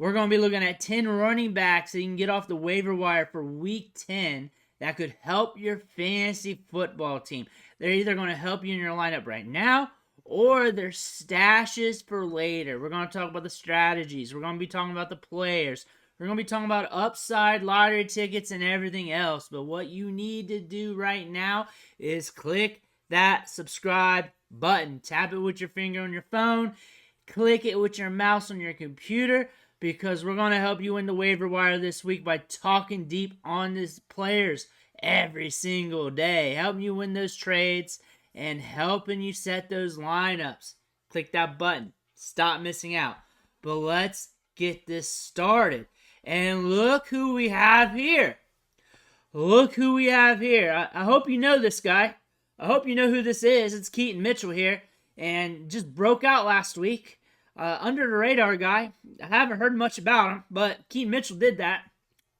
We're going to be looking at 10 running backs that you can get off the waiver wire for week 10 that could help your fantasy football team. They're either going to help you in your lineup right now, or they're stashes for later. We're going to talk about the strategies. We're going to be talking about the players. We're going to be talking about upside, lottery tickets, and everything else. But what you need to do right now is click that subscribe button. Tap it with your finger on your phone. Click it with your mouse on your computer, because we're going to help you win the waiver wire this week by talking deep on these players every single day, helping you win those trades and helping you set those lineups. Click that button. Stop missing out. But let's get this started. And look who we have here. Look who we have here. I hope you know this guy. I hope you know who this is. It's Keaton Mitchell here, and just broke out last week. Under the radar guy. I haven't heard much about him, but Keaton Mitchell did that.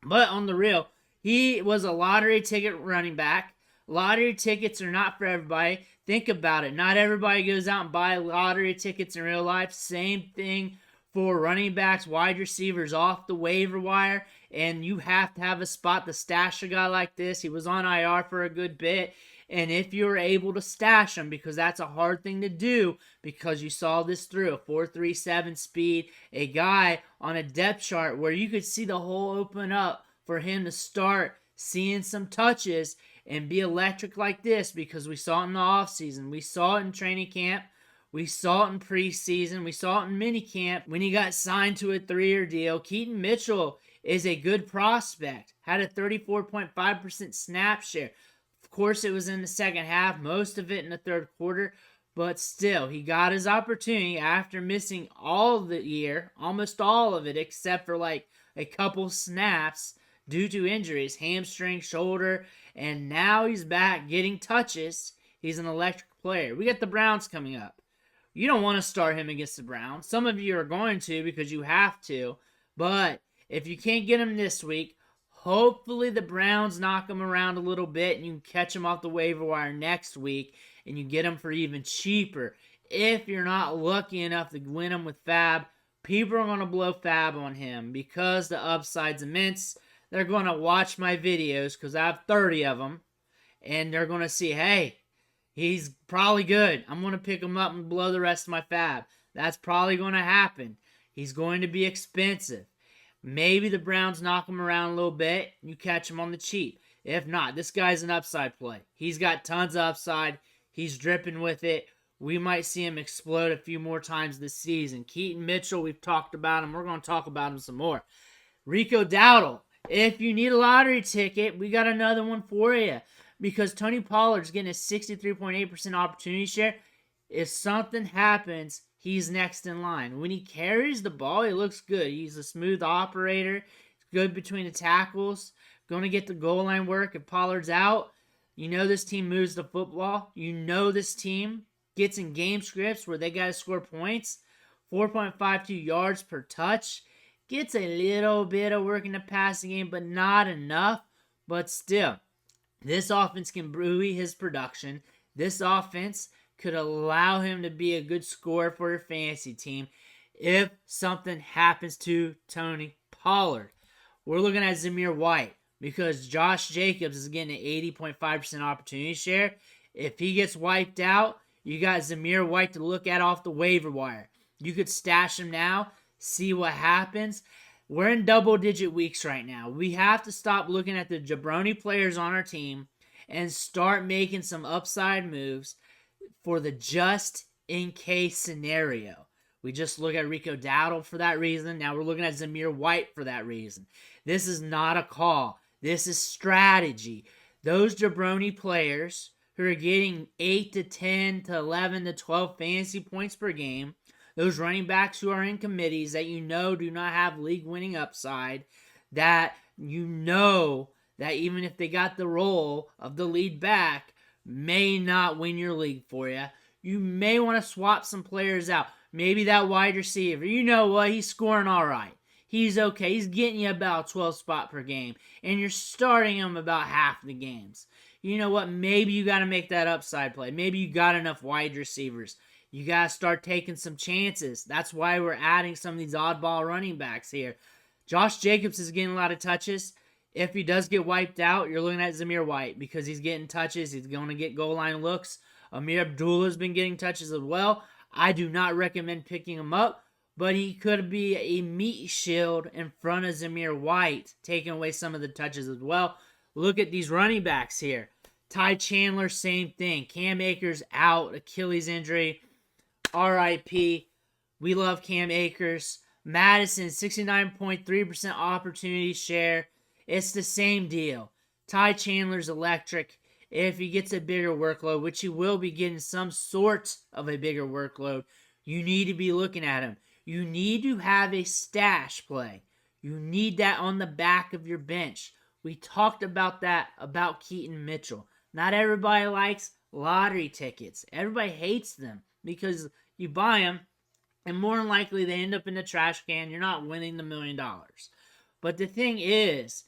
But on the real, he was a lottery ticket running back. Lottery tickets are not for everybody. Think about it. Not everybody goes out and buy lottery tickets in real life. Same thing for running backs, wide receivers off the waiver wire. And you have to have a spot to stash a guy like this. He was on IR for a good bit. And if you're able to stash him, because that's a hard thing to do, because you saw this through a 4.37 speed, a guy on a depth chart where you could see the hole open up for him to start seeing some touches and be electric like this, because we saw it in the offseason. We saw it in training camp. We saw it in preseason. We saw it in minicamp when he got signed to a 3-year deal. Keaton Mitchell is a good prospect. Had a 34.5% snap share. Of course, it was in the second half, most of it in the third quarter, but still, he got his opportunity after missing all of the year, almost all of it, except for like a couple snaps due to injuries, hamstring, shoulder, and now he's back getting touches. He's an electric player. We got the Browns coming up. You don't want to start him against the Browns. Some of you are going to because you have to, but if you can't get him this week, hopefully the Browns knock him around a little bit and you can catch him off the waiver wire next week and you get him for even cheaper. If you're not lucky enough to win him with Fab, people are going to blow Fab on him because the upside's immense. They're going to watch my videos because I have 30 of them, and they're going to see, hey, he's probably good. I'm going to pick him up and blow the rest of my Fab. That's probably going to happen. He's going to be expensive. Maybe the Browns knock him around a little bit and you catch him on the cheap. If not, this guy's an upside play. He's got tons of upside. He's dripping with it. We might see him explode a few more times this season. Keaton Mitchell, we've talked about him. We're going to talk about him some more. Rico Dowdle, if you need a lottery ticket, we got another one for you. Because Tony Pollard's getting a 63.8% opportunity share. If something happens, he's next in line. When he carries the ball, he looks good. He's a smooth operator. Good between the tackles. Going to get the goal line work. If Pollard's out, you know this team moves the football. You know this team gets in game scripts where they got to score points. 4.52 yards per touch. Gets a little bit of work in the passing game, but not enough. But still, this offense can buoy his production. This offense could allow him to be a good scorer for your fantasy team if something happens to Tony Pollard. We're looking at Zamir White because Josh Jacobs is getting an 80.5% opportunity share. If he gets wiped out, you got Zamir White to look at off the waiver wire. You could stash him now, see what happens. We're in double-digit weeks right now. We have to stop looking at the jabroni players on our team and start making some upside moves for the just-in-case scenario. We just look at Rico Dowdle for that reason. Now we're looking at Zamir White for that reason. This is not a call. This is strategy. Those jabroni players who are getting 8 to 10 to 11 to 12 fantasy points per game, those running backs who are in committees that you know do not have league-winning upside, that you know that even if they got the role of the lead back, may not win your league for you. You may want to swap some players out. Maybe that wide receiver. You know what? He's scoring all right. He's okay. He's getting you about 12 spot per game. And you're starting him about half the games. You know what? Maybe you got to make that upside play. Maybe you got enough wide receivers. You got to start taking some chances. That's why we're adding some of these oddball running backs here. Josh Jacobs is getting a lot of touches. If he does get wiped out, you're looking at Zamir White because he's getting touches. He's going to get goal line looks. Amir Abdullah's been getting touches as well. I do not recommend picking him up, but he could be a meat shield in front of Zamir White, taking away some of the touches as well. Look at these running backs here. Ty Chandler, same thing. Cam Akers out, Achilles injury. RIP. We love Cam Akers. Madison, 69.3% opportunity share. It's the same deal. Ty Chandler's electric. If he gets a bigger workload, which he will be getting some sort of a bigger workload, you need to be looking at him. You need to have a stash play. You need that on the back of your bench. We talked about that about Keaton Mitchell. Not everybody likes lottery tickets. Everybody hates them because you buy them and more than likely they end up in the trash can. You're not winning the $1 million. But the thing is,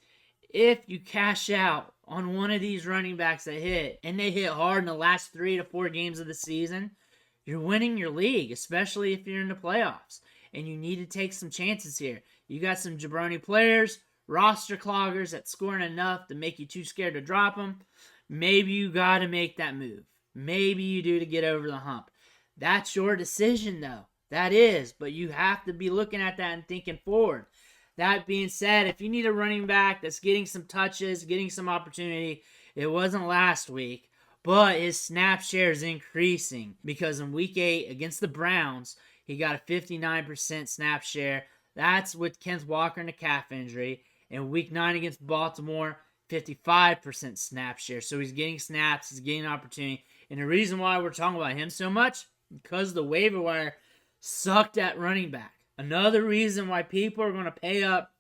if you cash out on one of these running backs that hit, and they hit hard in the last 3 to 4 games of the season, you're winning your league, especially if you're in the playoffs. And you need to take some chances here. You got some jabroni players, roster cloggers that's scoring enough to make you too scared to drop them. Maybe you got to make that move. Maybe you do to get over the hump. That's your decision, though. That is. But you have to be looking at that and thinking forward. That being said, if you need a running back that's getting some touches, getting some opportunity, it wasn't last week, but his snap share is increasing because in Week 8 against the Browns, he got a 59% snap share. That's with Kenneth Walker and a calf injury. In Week 9 against Baltimore, 55% snap share. So he's getting snaps, he's getting opportunity. And the reason why we're talking about him so much, because the waiver wire sucked at running back. Another reason why people are going to pay up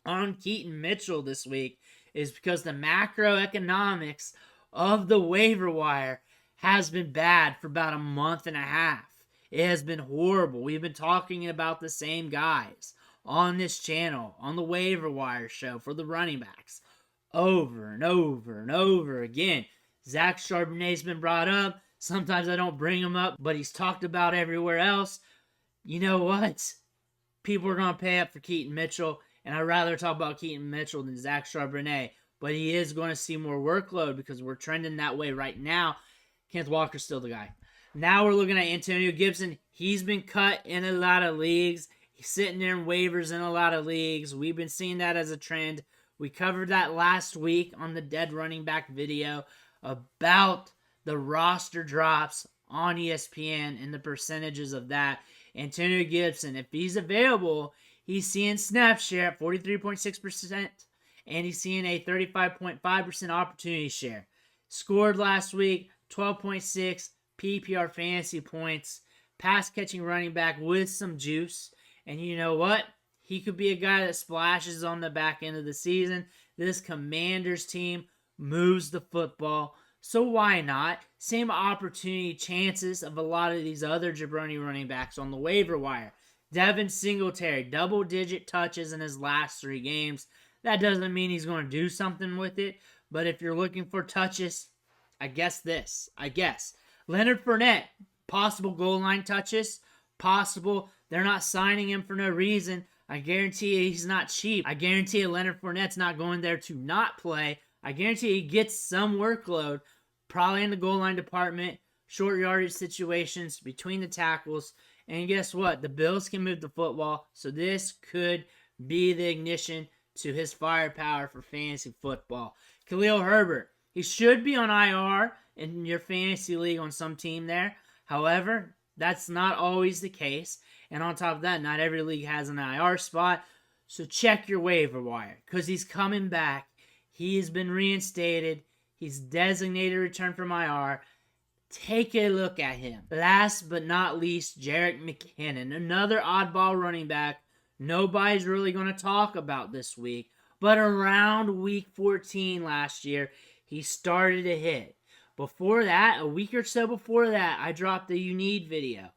on Keaton Mitchell this week is because the macroeconomics of the waiver wire has been bad for about a month and a half. It has been horrible. We've been talking about the same guys on this channel, on the waiver wire show for the running backs, over and over and over again. Zach Charbonnet's been brought up. Sometimes I don't bring him up, but he's talked about everywhere else. You know what? People are going to pay up for Keaton Mitchell, and I'd rather talk about Keaton Mitchell than Zach Charbonnet. But he is going to see more workload because we're trending that way right now. Kenneth Walker's still the guy. Now we're looking at Antonio Gibson. He's been cut in a lot of leagues. He's sitting there in waivers in a lot of leagues. We've been seeing that as a trend. We covered that last week on the Dead Running Back video about the roster drops on ESPN and the percentages of that. Antonio Gibson, if he's available, he's seeing snap share at 43.6%, and he's seeing a 35.5% opportunity share. Scored last week, 12.6 PPR fantasy points, pass-catching running back with some juice. And you know what? He could be a guy that splashes on the back end of the season. This Commanders team moves the football. So why not? Same opportunity chances of a lot of these other jabroni running backs on the waiver wire. Devin Singletary, double-digit touches in his last 3 games. That doesn't mean he's going to do something with it. But if you're looking for touches, I guess. Leonard Fournette, possible goal line touches. Possible. They're not signing him for no reason. I guarantee you he's not cheap. I guarantee you Leonard Fournette's not going there to not play. I guarantee he gets some workload, probably in the goal line department, short yardage situations, between the tackles. And guess what? The Bills can move the football, so this could be the ignition to his firepower for fantasy football. Khalil Herbert, he should be on IR in your fantasy league on some team there. However, that's not always the case. And on top of that, not every league has an IR spot. So check your waiver wire because he's coming back. He has been reinstated. He's designated return from IR. Take a look at him. Last but not least, Jerick McKinnon, another oddball running back. Nobody's really going to talk about this week. But around week 14 last year, he started to hit. Before that, a week or so before that, I dropped the You Need video.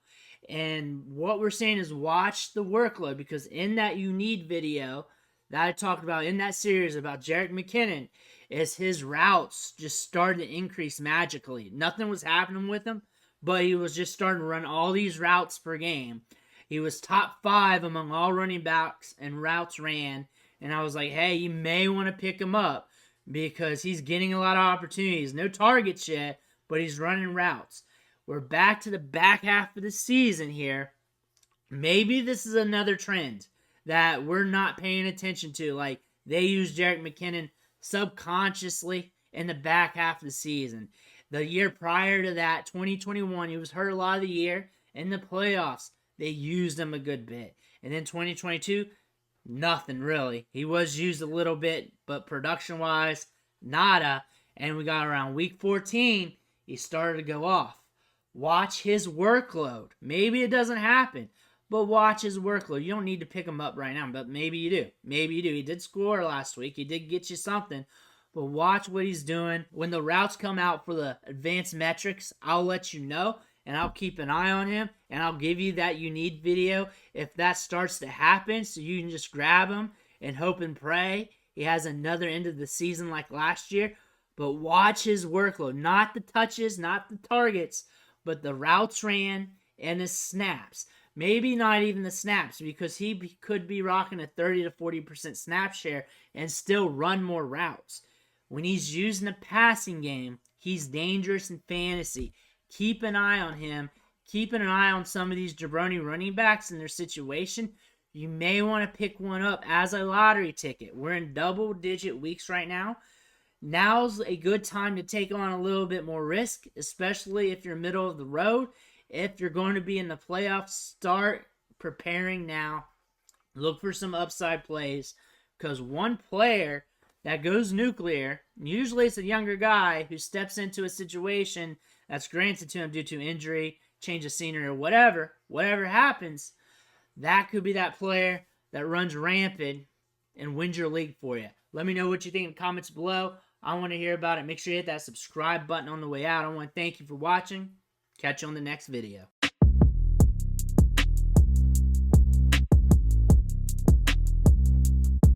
And what we're saying is watch the workload, because in that You Need video that I talked about in that series about Jerick McKinnon, is his routes just started to increase magically. Nothing was happening with him, but he was just starting to run all these routes per game. He was top 5 among all running backs and routes ran, and I was like, hey, you may want to pick him up because he's getting a lot of opportunities. No targets yet, but he's running routes. We're back to the back half of the season here. Maybe this is another trend that we're not paying attention to. Like, they use Jerick McKinnon subconsciously in the back half of the season. The year prior to that, 2021, he was hurt a lot of the year. In the playoffs, they used him a good bit. And then 2022, nothing really. He was used a little bit, but production-wise, nada. And we got around week 14, he started to go off. Watch his workload. Maybe it doesn't happen, but watch his workload. You don't need to pick him up right now, but maybe you do. Maybe you do. He did score last week. He did get you something, but watch what he's doing. When the routes come out for the advanced metrics, I'll let you know, and I'll keep an eye on him, and I'll give you that you need video if that starts to happen, so you can just grab him and hope and pray he has another end of the season like last year. But watch his workload. Not the touches, not the targets, but the routes ran and the snaps. Maybe not even the snaps, because he could be rocking a 30 to 40% snap share and still run more routes. When he's using the passing game, he's dangerous in fantasy. Keep an eye on him. Keep an eye on some of these jabroni running backs and their situation. You may want to pick one up as a lottery ticket. We're in double-digit weeks right now. Now's a good time to take on a little bit more risk, especially if you're middle of the road. If you're going to be in the playoffs, start preparing now. Look for some upside plays, because one player that goes nuclear, usually it's a younger guy who steps into a situation that's granted to him due to injury, change of scenery, or whatever happens, that could be that player that runs rampant and wins your league for you. Let me know what you think in the comments below. I want to hear about it. Make sure you hit that subscribe button on the way out. I want to thank you for watching. Catch you on the next video.